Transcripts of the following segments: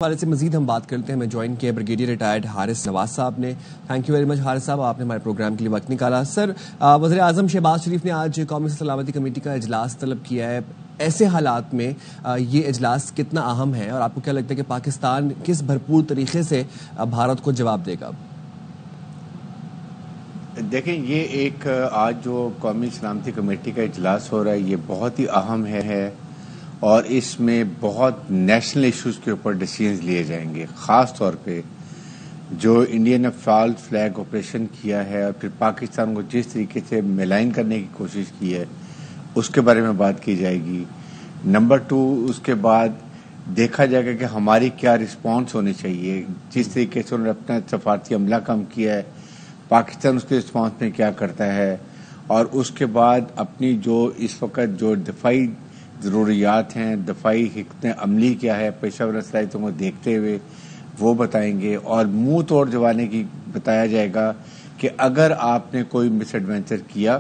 حوالے سے مزید ہم بات کرتے ہیں. ہمیں جوائن کیا بریگیڈیئر ریٹائرڈ حارث نواز صاحب نے. Thank you very much Haris صاحب, آپ نے ہمارے پروگرام کے لیے وقت نکالا. سر, وزیر اعظم شہباز شریف نے آج قومی سلامتی کمیٹی کا اجلاس طلب کیا ہے. ایسے حالات میں یہ اجلاس کتنا اہم ہے اور آپ کو کیا لگتا ہے کہ پاکستان کس بھرپور طریقے سے بھارت کو جواب دے گا؟ دیکھیں, یہ ایک آج جو قومی سلامتی کمیٹی کا اجلاس ہو رہا ہے یہ بہت ہی اہم ہے اور اس میں بہت نیشنل ایشوز کے اوپر ڈیسیژنز لیے جائیں گے. خاص طور پہ جو انڈیا نے فالس فلیگ آپریشن کیا ہے اور پھر پاکستان کو جس طریقے سے ملائن کرنے کی کوشش کی ہے اس کے بارے میں بات کی جائے گی. نمبر 2, اس کے بعد دیکھا جائے گا کہ ہماری کیا رسپانس ہونی چاہیے. جس طریقے سے انہوں نے اپنا سفارتی عملہ کم کیا ہے, پاکستان اس کے رسپانس میں کیا کرتا ہے, اور اس کے بعد اپنی جو اس وقت جو دفاعی ضروریات ہیں, دفاعی حکمت عملی کیا ہے پیشہ ورانہ صلاحیتوں کو دیکھتے ہوئے وہ بتائیں گے. اور منہ توڑ جوانے کی بتایا جائے گا کہ اگر آپ نے کوئی مس ایڈوینچر کیا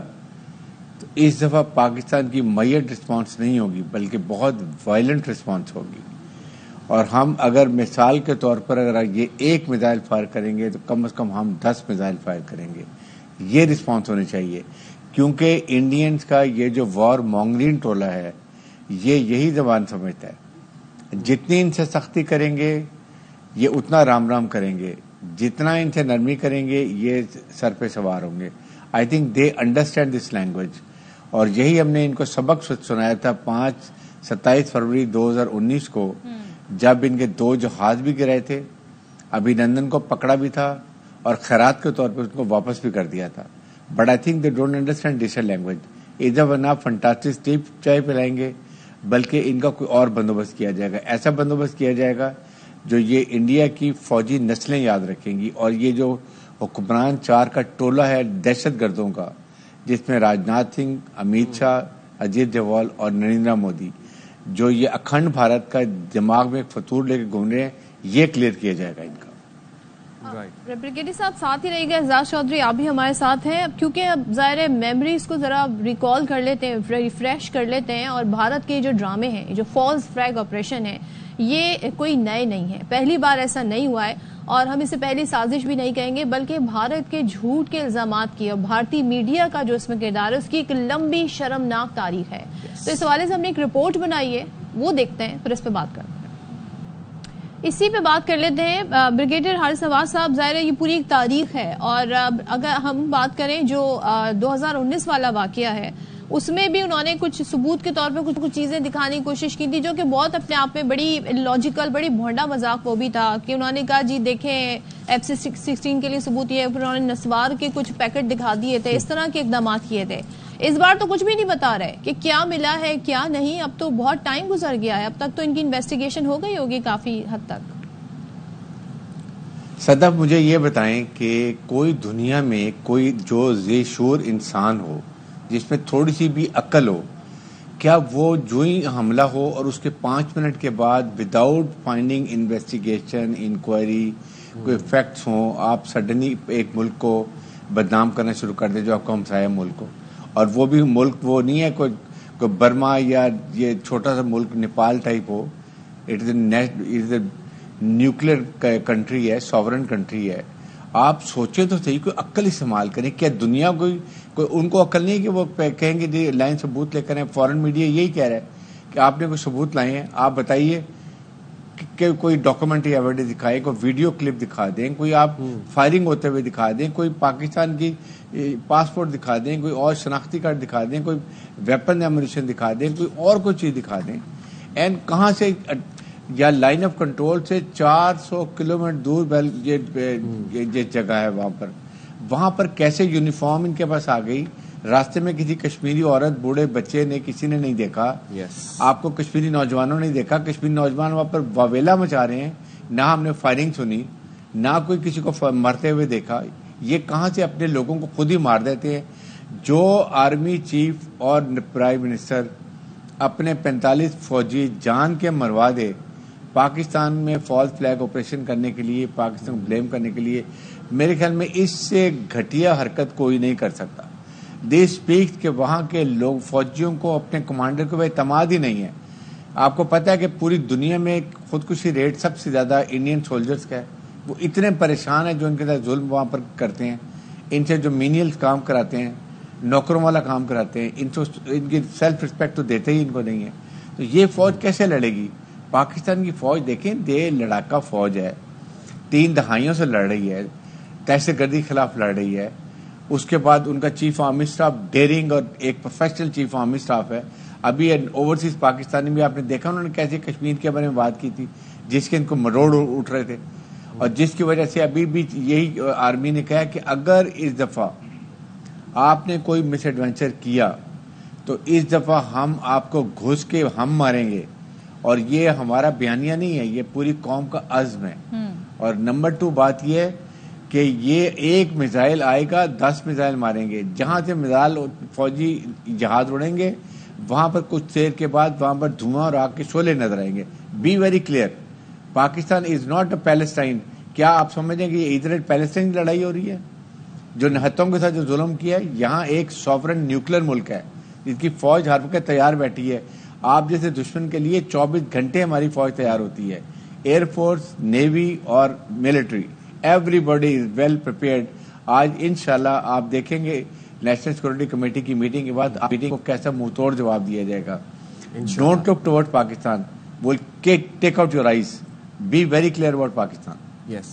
تو اس دفعہ پاکستان کی میڈ رسپانس نہیں ہوگی بلکہ بہت وائلنٹ رسپانس ہوگی. اور ہم اگر مثال کے طور پر اگر یہ ایک میزائل فائر کریں گے تو کم از کم ہم 10 میزائل فائر کریں گے. یہ رسپانس ہونی چاہیے, کیونکہ انڈینز کا یہ جو وار مونگرین ٹولہ ہے یہ یہی زبان سمجھتا ہے. جتنی ان سے سختی کریں گے یہ اتنا رام رام کریں گے, جتنا ان سے نرمی کریں گے یہ سر پہ سوار ہوں گے. I think they understand this language, اور یہی ہم نے ان کو سبق سنایا تھا 27 فروری 2019 کو, جب ان کے 2 جہاز بھی گرے تھے. ابھی نندن کو پکڑا بھی تھا اور خیرات کے طور پر اس کو واپس بھی کر دیا تھا. But I think they don't understand this language. ادھر ورنہ فنٹاسٹک ٹیپ چائے پلائیں گے, بلکہ ان کا کوئی اور بندوبست کیا جائے گا. ایسا بندوبست کیا جائے گا جو یہ انڈیا کی فوجی نسلیں یاد رکھیں گی. اور یہ جو حکمران 4 کا ٹولہ ہے دہشت گردوں کا, جس میں راجناتھ سنگھ, امیت شاہ, اجیت ڈوال اور نریندر مودی, جو یہ اکھنڈ بھارت کا دماغ میں فطور لے کے گھوم رہے ہیں, یہ کلیئر کیا جائے گا ان کا. بریگیڈیئر صاحب ساتھ ہی رہے گا. اعزاز چودھری آپ بھی ہمارے ساتھ ہیں, کیونکہ اب ظاہر میموریز کو ذرا ریکال کر لیتے ہیں, ریفریش کر لیتے ہیں. اور بھارت کے جو ڈرامے ہیں, جو فالس فلیگ آپریشن ہے, یہ کوئی نئے نہیں ہے. پہلی بار ایسا نہیں ہوا ہے اور ہم اسے پہلی سازش بھی نہیں کہیں گے, بلکہ بھارت کے جھوٹ کے الزامات کی اور بھارتی میڈیا کا جو اس میں کردار ہے اس کی ایک لمبی شرمناک تاریخ ہے. تو اس حوالے سے ہم نے ایک رپورٹ بنائی ہے, وہ دیکھتے ہیں پھر اس پہ بات کرتے ہیں. اسی پہ بات کر لیتے ہیں. بریگیڈیئر حارث نواز صاحب, ظاہر ہے یہ پوری ایک تاریخ ہے, اور اگر ہم بات کریں جو 2019 والا واقعہ ہے اس میں بھی انہوں نے کچھ ثبوت کے طور پہ کچھ چیزیں دکھانے کی کوشش کی تھی جو کہ بہت اپنے آپ میں بڑی لاجیکل, بڑی بھونڈا مذاق وہ بھی تھا. کہ انہوں نے کہا جی دیکھیں F-16 کے لیے ثبوت یہ ہے, پھر انہوں نے نسوار کے کچھ پیکٹ دکھا دیے تھے, اس طرح کے اقدامات کیے تھے. اس بار تو کچھ بھی نہیں بتا رہے کہ کیا ملا ہے کیا نہیں. اب تو بہت ٹائم گزر گیا ہے, اب تک تو ان کی انویسٹیگیشن ہو گئی ہوگی کافی حد تک. صدف, مجھے یہ بتائیں کہ کوئی دنیا میں کوئی جو ذی شعور انسان ہو, جس میں تھوڑی سی بھی عقل ہو, کیا وہ جو ہی حملہ ہو اور اس کے 5 منٹ کے بعد وداؤٹ فائنڈنگ انویسٹیگیشن انکوائری کوئی فیکٹس ہوں, آپ سڈنلی ایک ملک کو بدنام کرنا شروع کر دیں جو آپ کا ہمسایہ ملک ہو, اور وہ بھی ملک وہ نہیں ہے کوئی برما یا یہ چھوٹا سا ملک نیپال ٹائپ ہو. It is a nuclear country ہے, ساورن کنٹری ہے. آپ سوچیں تو صحیح, کوئی عقل استعمال کریں. کیا دنیا کوئی ان کو عقل نہیں ہے کہ وہ کہیں گے جی لائن ثبوت لے کر. فورن میڈیا یہی کہہ رہا ہے کہ آپ نے کوئی ثبوت لائے ہیں, آپ بتائیے کہ کوئی ڈاکومنٹری ایویڈنس دکھائے, کوئی ویڈیو کلپ دکھا دیں, کوئی آپ فائرنگ ہوتے ہوئے دکھا دیں, کوئی پاکستان کی پاسپورٹ دکھا دیں, کوئی اور شناختی کارڈ دکھا دیں, کوئی ویپن ایمونیشن دکھا دیں, کوئی اور کوئی چیز دکھا دیں. اینڈ کہاں سے, یا لائن آف کنٹرول سے 400 کلومیٹر دور یہ جگہ ہے, وہاں پر کیسے یونیفارم ان کے پاس آ گئی. راستے میں کسی کشمیری عورت, بوڑھے بچے نے, کسی نے نہیں دیکھا. آپ کو کشمیری نوجوانوں نے دیکھا. کشمیری نوجوان وہاں پر واویلا مچا رہے ہیں, نہ ہم نے فائرنگ سنی, نہ کوئی کسی کو مرتے ہوئے دیکھا. یہ کہاں سے اپنے لوگوں کو خود ہی مار دیتے ہیں. جو آرمی چیف اور پرائم منسٹر اپنے 45 فوجی جان کے مروا دے پاکستان میں فالس فلیگ آپریشن کرنے کے لیے, پاکستان کو بلیم کرنے کے لیے, میرے خیال میں اس سے گھٹیا حرکت کوئی نہیں کر سکتا. دے اسپیک کہ وہاں کے لوگ فوجیوں کو, اپنے کمانڈر کو اعتماد ہی نہیں ہے. آپ کو پتہ ہے کہ پوری دنیا میں خودکشی ریٹ سب سے زیادہ انڈین سولجرز کا ہے. وہ اتنے پریشان ہیں جو ان کے ساتھ ظلم وہاں پر کرتے ہیں, ان سے جو مینیل کام کراتے ہیں, نوکروں والا کام کراتے ہیں, ان کی سیلف رسپیکٹ تو دیتے ہی ان کو نہیں ہے. تو یہ فوج کیسے لڑے گی؟ پاکستان کی فوج دیکھیں, لڑاکا فوج ہے, 3 دہائیوں سے لڑ رہی ہے, دہشت گردی کے خلاف لڑ رہی ہے. اس کے بعد ان کا چیف آرمی اسٹاف ڈیرنگ اور ایک پروفیشنل چیف آرمی اسٹاف ہے. ابھی اوورسیز پاکستانی بھی آپ نے دیکھا انہوں نے کیسے کشمیر کے بارے میں بات کی تھی, جس کے ان کو مروڑ اٹھ رہے تھے, اور جس کی وجہ سے ابھی بھی یہی آرمی نے کہا کہ اگر اس دفعہ آپ نے کوئی مس ایڈونچر کیا تو اس دفعہ ہم آپ کو گھس کے ہم ماریں گے. اور یہ ہمارا بیانیہ نہیں ہے, یہ پوری قوم کا عزم ہے. اور نمبر 2 بات یہ ہے کہ یہ ایک میزائل آئے گا 10 میزائل ماریں گے. جہاں سے میزائل فوجی جہاز اڑیں گے وہاں پر کچھ دیر کے بعد وہاں پر دھواں اور آگ کے شعلے نظر آئیں گے. Be very clear, Pakistan is not a Palestine. کیا آپ سمجھیں کہ یہ ادھر پیلسٹائن کی لڑائی ہو رہی ہے؟ جو نہتوں کے ساتھ جو ظلم کیا ہے, یہاں ایک سوورن نیوکلیر ملک ہے جس کی فوج ہر وقت تیار بیٹھی ہے. آپ جیسے دشمن کے لیے 24 گھنٹے ہماری فوج تیار ہوتی ہے, ایئر فورس, نیوی اور military, everybody is well prepared. آج انشاءاللہ آپ دیکھیں گے نیشنل سیکورٹی کمیٹی کی میٹنگ کے بعد میٹنگ کو کیسا منہ توڑ جواب دیا جائے گا. Don't look toward Pakistan, will take out your eyes, be very clear about Pakistan. Yes.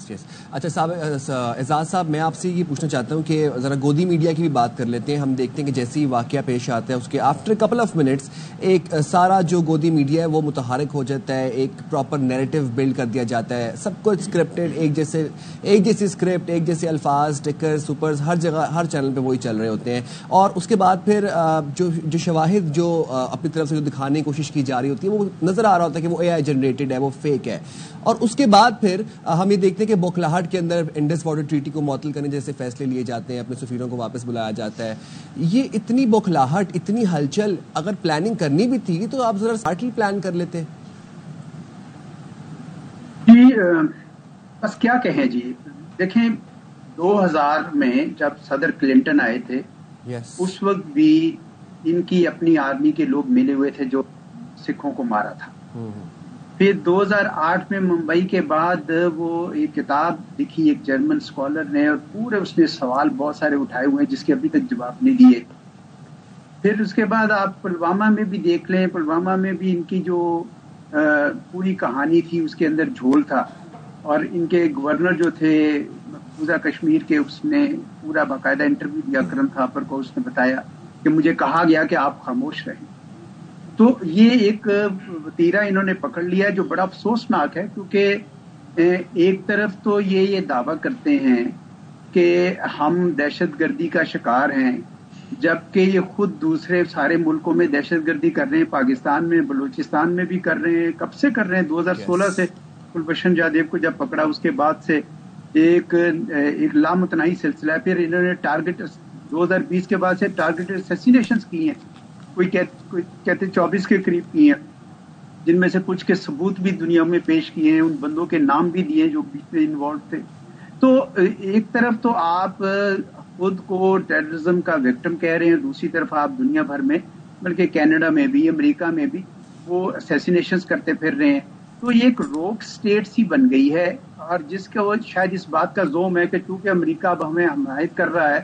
اچھا صاحب, اعزاز صاحب, میں آپ سے یہ پوچھنا چاہتا ہوں کہ ذرا گودی میڈیا کی بھی بات کر لیتے ہیں. ہم دیکھتے ہیں کہ جیسے ہی واقعہ پیش آتا ہے اس کے آفٹر کپل آف منٹس ایک سارا جو گودی میڈیا ہے وہ متحرک ہو جاتا ہے, ایک پراپر نیریٹو بلڈ کر دیا جاتا ہے, سب کچھ اسکرپٹڈ, ایک جیسی اسکرپٹ, ایک جیسے الفاظ, ٹکر, سپرز, ہر جگہ ہر چینل پہ وہی چل رہے ہوتے ہیں. اور اس کے بعد پھر جو شواہد جو اپنی طرف سے جو دکھانے کی کوشش کی جا رہی ہوتی ہے وہ نظر آ رہا ہوتا ہے کہ وہ اے آئی جنریٹڈ ہے, وہ فیک ہے. اور اس کے بعد پھر ہم یہ دیکھتے ہیں کہ بوکھلاہٹ کے اندر انڈس واٹر ٹریٹی کو معطل کرنے جیسے فیصلے لیے جاتے ہیں, اپنے سفیروں کو واپس بلایا جاتا ہے. یہ اتنی بوکھلاہٹ, اتنی ہلچل, اگر پلاننگ کرنی بھی تھی تو آپ ذرا سمارٹلی پلان کر لیتے. جی بس کیا کہیں جی, دیکھیں 2000 میں جب صدر کلنٹن آئے تھے اس وقت بھی ان کی اپنی آرمی کے لوگ ملے ہوئے تھے جو سکھوں کو مارا تھا. پھر 2008 میں ممبئی کے بعد وہ ایک کتاب لکھی ایک جرمن اسکالر نے, اور پورے اس نے سوال بہت سارے اٹھائے ہوئے ہیں جس کے ابھی تک جواب نہیں دیے. پھر اس کے بعد آپ پلوامہ میں بھی دیکھ لیں, پلوامہ میں بھی ان کی جو پوری کہانی تھی اس کے اندر جھول تھا. اور ان کے گورنر جو تھے مقبوضہ کشمیر کے, اس نے پورا باقاعدہ انٹرویو دیا کرم تھاپر کو, اس نے بتایا کہ مجھے کہا گیا کہ آپ خاموش رہیں. تو یہ ایک وتیرہ انہوں نے پکڑ لیا جو بڑا افسوسناک ہے, کیونکہ ایک طرف تو یہ دعویٰ کرتے ہیں کہ ہم دہشت گردی کا شکار ہیں, جبکہ یہ خود دوسرے سارے ملکوں میں دہشت گردی کر رہے ہیں, پاکستان میں, بلوچستان میں بھی کر رہے ہیں. کب سے کر رہے ہیں؟ 2016 سے کلبھشن جادیو کو جب پکڑا اس کے بعد سے ایک لامتناہی سلسلہ ہے. پھر انہوں نے ٹارگٹ 2020 کے بعد سے ٹارگٹ اسیسینیشنز کی ہیں, کوئی کہتے 24 کے قریب کی ہیں, جن میں سے کچھ کے ثبوت بھی دنیا میں پیش کیے ہیں, ان بندوں کے نام بھی دیے جو بیچ میں انوالو تھے. تو ایک طرف تو آپ خود کو ٹیررزم کا وکٹم کہہ رہے ہیں, دوسری طرف آپ دنیا بھر میں بلکہ کینیڈا میں بھی, امریکہ میں بھی وہ اسیسینیشنز کرتے پھر رہے ہیں. تو یہ ایک روک سٹیٹ سی بن گئی ہے, اور جس کا وہ شاید اس بات کا زوم ہے کہ چونکہ امریکہ اب ہمیں حمایت کر رہا ہے,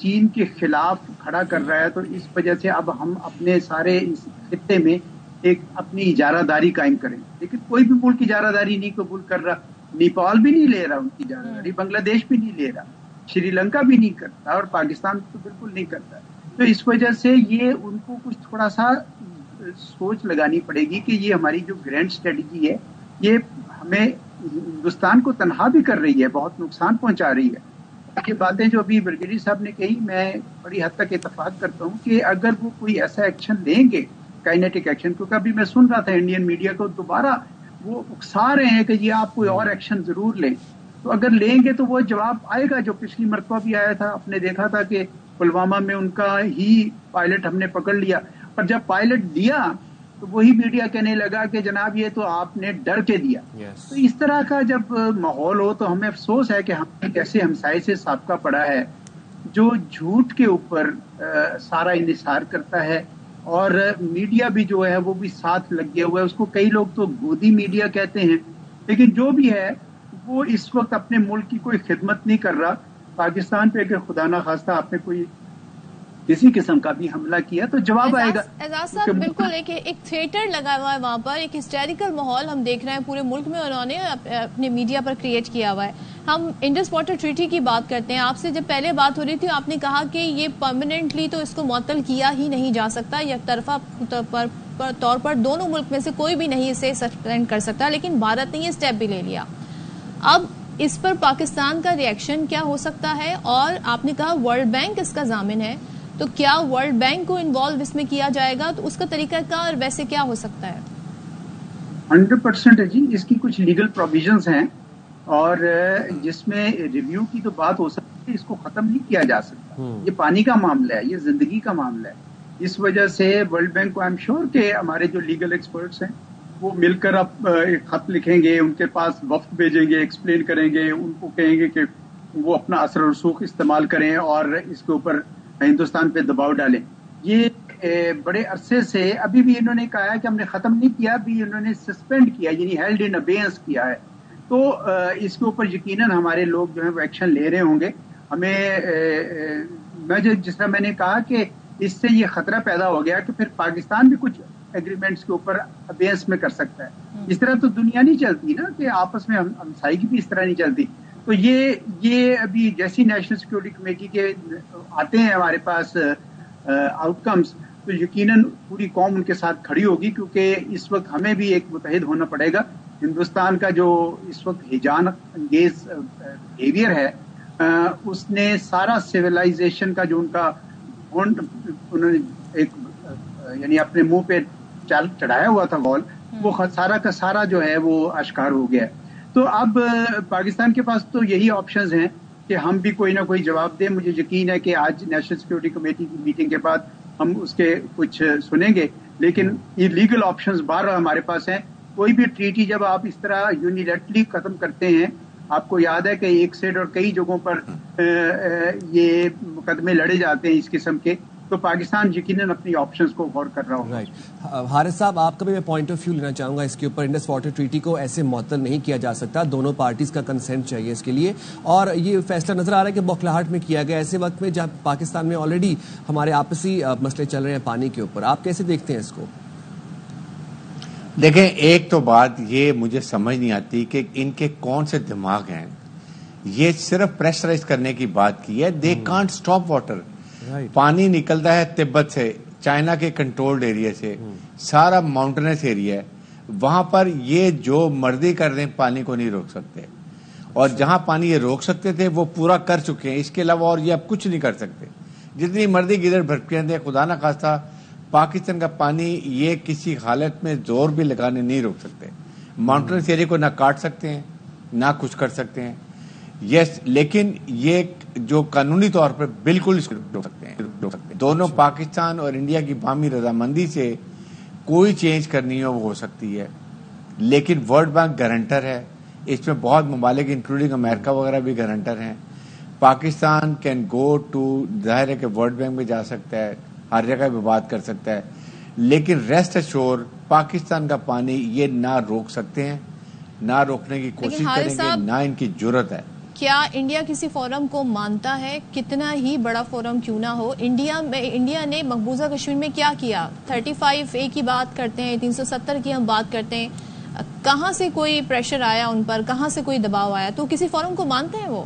چین کے خلاف کھڑا کر رہا ہے, تو اس وجہ سے اب ہم اپنے سارے اس خطے میں ایک اپنی اجارہ داری قائم کریں. لیکن کوئی بھی ملک اجارہ داری نہیں قبول کر رہا, نیپال بھی نہیں لے رہا ان کی اجارہ داری, بنگلہ دیش بھی نہیں لے رہا, شری لنکا بھی نہیں کرتا, اور پاکستان تو بالکل نہیں کرتا. تو اس وجہ سے یہ ان کو کچھ تھوڑا سا سوچ لگانی پڑے گی کہ یہ ہماری جو گرینڈ اسٹریٹجی ہے یہ ہمیں ہندوستان کو تنہا بھی کر رہی ہے, بہت نقصان پہنچا رہی ہے. یہ باتیں جو ابھی برگیڈی صاحب نے کہی میں بڑی حد تک اتفاق کرتا ہوں کہ اگر وہ کوئی ایسا ایکشن لیں گے, کائنیٹک ایکشن, کیونکہ ابھی میں سن رہا تھا انڈین میڈیا کو دوبارہ وہ اکسا رہے ہیں کہ یہ آپ کوئی اور ایکشن ضرور لیں, تو اگر لیں گے تو وہ جواب آئے گا جو پچھلی مرتبہ بھی آیا تھا. آپ نے دیکھا تھا کہ پلوامہ میں ان کا ہی پائلٹ ہم نے پکڑ لیا, اور جب پائلٹ دیا تو وہی میڈیا کہنے لگا کہ جناب یہ تو آپ نے ڈر کے دیا. تو اس طرح کا جب ماحول ہو تو ہمیں افسوس ہے کہ ہم ایک ایسے ہمسائے سے سابقہ پڑا ہے جو جھوٹ کے اوپر سارا انحصار کرتا ہے, اور میڈیا بھی جو ہے وہ بھی ساتھ لگ گیا ہوا ہے. اس کو کئی لوگ تو گودی میڈیا کہتے ہیں, لیکن جو بھی ہے وہ اس وقت اپنے ملک کی کوئی خدمت نہیں کر رہا. پاکستان پہ اگر خدا نہ خواستہ آپ نے کوئی کسی قسم کا بھی حملہ کیا تو جواب آئے گا. اعجاز صاحب بالکل ایک تھیٹر لگا ہوا ہے وہاں پر, ایک ہسٹیریکل ماحول ہم دیکھ رہے ہیں پورے ملک میں انہوں نے اپنے میڈیا پر کریٹ کیا ہوا ہے. ہم انڈس واٹر ٹریٹی کی بات کرتے ہیں. آپ سے جب پہلے بات ہو رہی تھی آپ نے کہا کہ یہ پرماننٹلی تو اس کو معطل کیا ہی نہیں جا سکتا, یک طرفہ طور پر دونوں ملک میں سے کوئی بھی نہیں اسے سسپینڈ کر سکتا, لیکن بھارت نے یہ اسٹیپ بھی لے لیا. اب اس پر پاکستان کا ری ایکشن کیا ہو سکتا ہے؟ اور آپ نے کہا ورلڈ بینک اس کا ضامن ہے, تو کیا ورلڈ بینک کو انوالو اس میں کیا جائے گا؟ تو اس کا طریقہ کار ویسے کیا ہو سکتا ہے؟ 100% ہے جی. اس کی کچھ لیگل پروویژنز ہیں اور جس میں ریویو کی تو بات ہو سکتی ہے, اس کو ختم نہیں کیا جا سکتا. یہ پانی کا معاملہ ہے, یہ زندگی کا معاملہ ہے. اس وجہ سے ورلڈ بینک کو آئی ایم شیور کہ ہمارے جو لیگل ایکسپرٹس ہیں وہ مل کر اب ایک خط لکھیں گے, ان کے پاس وفد بھیجیں گے, ایکسپلین کریں گے, ان کو کہیں گے کہ وہ اپنا اثر و رسوخ استعمال کریں اور اس کے اوپر ہندوستان پہ دباؤ ڈالیں. یہ بڑے عرصے سے ابھی بھی انہوں نے کہا ہے کہ ہم نے ختم نہیں کیا, ابھی انہوں نے سسپینڈ کیا, یعنی ہیلڈ ان ابیئنس کیا ہے. تو اس کے اوپر یقیناً ہمارے لوگ جو ہے وہ ایکشن لے رہے ہوں گے. ہمیں جس طرح میں نے کہا کہ اس سے یہ خطرہ پیدا ہو گیا کہ پھر پاکستان بھی کچھ ایگریمنٹس کے اوپر ابیئنس میں کر سکتا ہے. اس طرح تو دنیا نہیں چلتی نا کہ آپس میں ہمسائیگی بھی اس طرح نہیں چلتی. تو یہ ابھی جیسی نیشنل سیکورٹی کمیٹی کے آتے ہیں ہمارے پاس آؤٹ کمز, تو یقیناً پوری قوم ان کے ساتھ کھڑی ہوگی, کیونکہ اس وقت ہمیں بھی ایک متحد ہونا پڑے گا. ہندوستان کا جو اس وقت ہیجان انگیز بیہیویئر ہے, اس نے سارا سویلائزیشن کا جو ان کا انہوں نے ایک یعنی اپنے منہ پہ چڑھایا ہوا تھا وال, وہ سارا کا سارا جو ہے وہ اشکار ہو گیا. تو اب پاکستان کے پاس تو یہی آپشنز ہیں کہ ہم بھی کوئی نہ کوئی جواب دیں. مجھے یقین ہے کہ آج نیشنل سیکورٹی کمیٹی کی میٹنگ کے بعد ہم اس کے کچھ سنیں گے, لیکن یہ لیگل آپشنز بار ہمارے پاس ہیں. کوئی بھی ٹریٹی جب آپ اس طرح یونیلیٹرلی ختم کرتے ہیں, آپ کو یاد ہے کہ ایک سائڈ اور کئی جگہوں پر یہ مقدمے لڑے جاتے ہیں اس قسم کے, تو پاکستان یقیناً اپنی آپشنز کو غور کر رہا ہوگا. رائٹ. حارث صاحب آپ کا بھی میں پوائنٹ آف ویو لینا چاہوں گا اس کے اوپر. انڈس واٹر ٹریٹی کو ایسے معطل نہیں کیا جا سکتا, دونوں پارٹیز کا کنسینٹ چاہیے اس کے لیے, اور یہ فیصلہ نظر آ رہا ہے کہ بوکھلاہٹ میں کیا گیا ایسے وقت میں جب پاکستان میں آلریڈی ہمارے آپسی مسئلے چل رہے ہیں پانی کے اوپر. آپ کیسے دیکھتے ہیں اس کو؟ دیکھیں, ایک تو بات یہ مجھے سمجھ نہیں آتی کہ ان کے کون سے دماغ ہیں. یہ صرف پریشرائز کرنے کی بات کی ہے. They can't stop water. پانی نکلتا ہے تبت سے, چائنا کے کنٹرولڈ ایریا سے, سارا ماؤنٹینس ایریا ہے, وہاں پر یہ جو مرضی کر دیں پانی کو نہیں روک سکتے, اور جہاں پانی یہ روک سکتے تھے وہ پورا کر چکے ہیں. اس کے علاوہ اور یہ اب کچھ نہیں کر سکتے. جتنی مرضی گدڑ بھٹکیں دیں, خدا نہ خواستہ پاکستان کا پانی یہ کسی حالت میں زور بھی لگانے نہیں روک سکتے. ماؤنٹینس ایریا کو نہ کاٹ سکتے ہیں نہ کچھ کر سکتے ہیں. یس, لیکن یہ جو قانونی طور پر بالکل اس کو روک سکتے ہیں. دونوں پاکستان اور انڈیا کی باہمی رضامندی سے کوئی چینج کرنی ہو وہ ہو سکتی ہے, لیکن ورلڈ بینک گارنٹر ہے. اس میں بہت ممالک انکلوڈنگ امریکہ وغیرہ بھی گارنٹر ہیں. پاکستان کین گو ٹو, ظاہر ہے کہ ورلڈ بینک میں جا سکتا ہے, ہر جگہ پہ بات کر سکتا ہے, لیکن ریسٹ ایشور پاکستان کا پانی یہ نہ روک سکتے ہیں, نہ روکنے کی کوشش کریں گے, نہ ان کی جرت ہے. کیا انڈیا کسی فورم کو مانتا ہے؟ کتنا ہی بڑا فورم کیوں نہ ہو, انڈیا نے مقبوضہ کشمیر میں کیا کیا؟ 35A کی بات کرتے ہیں, 370 کی ہم بات کرتے ہیں. کہاں سے کوئی پریشر آیا ان پر, کہاں سے کوئی دباؤ آیا؟ تو کسی فورم کو مانتے ہیں وہ؟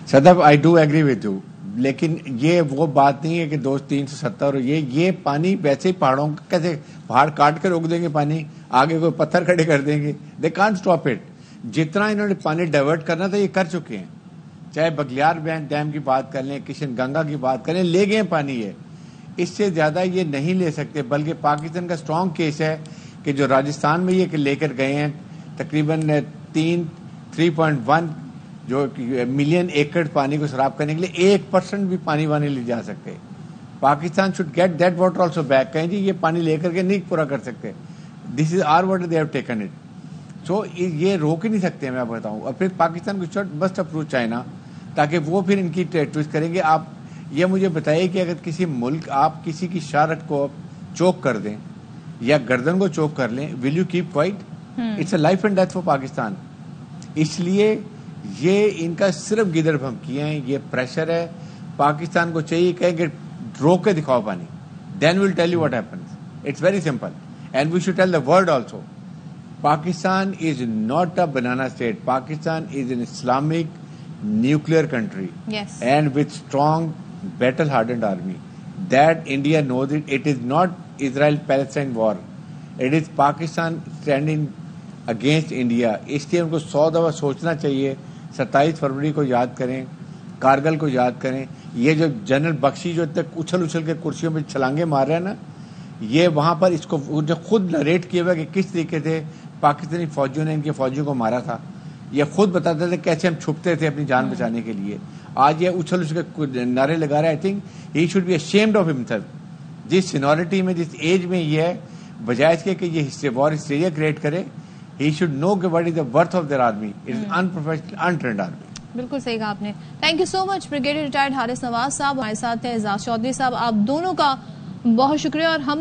Sadaf, I do agree with you, لیکن یہ وہ بات نہیں ہے کہ 370 اور یہ پانی ویسے ہی پہاڑوں کیسے پہاڑ کاٹ کے روک دیں گے, پانی آگے کوئی پتھر کھڑے کر دیں گے. They can't stop it. جتنا انہوں نے پانی ڈائیورٹ کرنا تھا یہ کر چکے ہیں. چاہے بگلیار ڈیم کی بات کر لیں, کشن گنگا کی بات کریں, لے گئے پانی. یہ اس سے زیادہ یہ نہیں لے سکتے. بلکہ پاکستان کا اسٹرانگ کیس ہے کہ جو راجستھان میں یہ لے کر گئے ہیں تقریباً 3.1 جو ملین ایکڑ پانی کو سراب کرنے کے لیے 1% بھی پانی وانے لے جا سکتے. Pakistan should get that water also back. کہیں جی یہ پانی لے کر کے نہیں پورا کر سکتے. This is our water, they have taken it. So یہ روک ہی نہیں سکتے, میں بتاؤں. اور پھر پاکستان کو مسٹ اپروچ چائنا, تاکہ وہ پھر ان کی ٹویسٹ کریں گے. آپ یہ مجھے بتائیے کہ اگر کسی ملک آپ کسی کی شارٹ کو چوک کر دیں یا گردن کو چوک کر لیں, will you keep quiet? It's a life and death for Pakistan. اس لیے یہ ان کا صرف گدڑ بھمکیاں ہیں, یہ پریشر ہے. پاکستان کو چاہیے کہ روک کے دکھاؤ پانی, then we'll tell you what happens. It's very simple and we should tell the world also. Pakistan is not a banana state. Pakistan is an Islamic nuclear country. Yes. And with strong battle-hardened army. That India knows it. It is not Israel-Palestine war. It is Pakistan standing against India. اس لیے ان کو 100 دفعہ سوچنا چاہیے. 27 فروری کو یاد کریں, کارگل کو یاد کریں. یہ جو جنرل بخشی جو تک اچھل کے کرسیوں میں چھلانگے مار رہے ہیں نا, یہ وہاں پر اس کو جو خود نریٹ کیا ہوا کہ کس طریقے سے پاکستانی فوجیوں نے ان کے فوجیوں کو مارا تھا, یہ خود بتاتے تھے کیسے ہم چھپتے تھے اپنی جان بچانے کے لیے. آج یہ اچھل کے نعرے لگا رہا ہے. I think he should be ashamed of himself. جس سینورٹی میں, جس ایج میں یہ ہے, بجائے اس کے کہ یہ وار ہسٹیریا کریٹ کرے, ہی شوڈ نو کہ what is the worth of their army. It is unprofessional, untrained army. بالکل صحیح کہا آپ نے. Thank you so much brigadier retired Haris Nawaz صاحب. ہمارے ساتھ ہیں اعزاز چودھری صاحب. آپ دونوں کا بہت شکریہ. اور ہم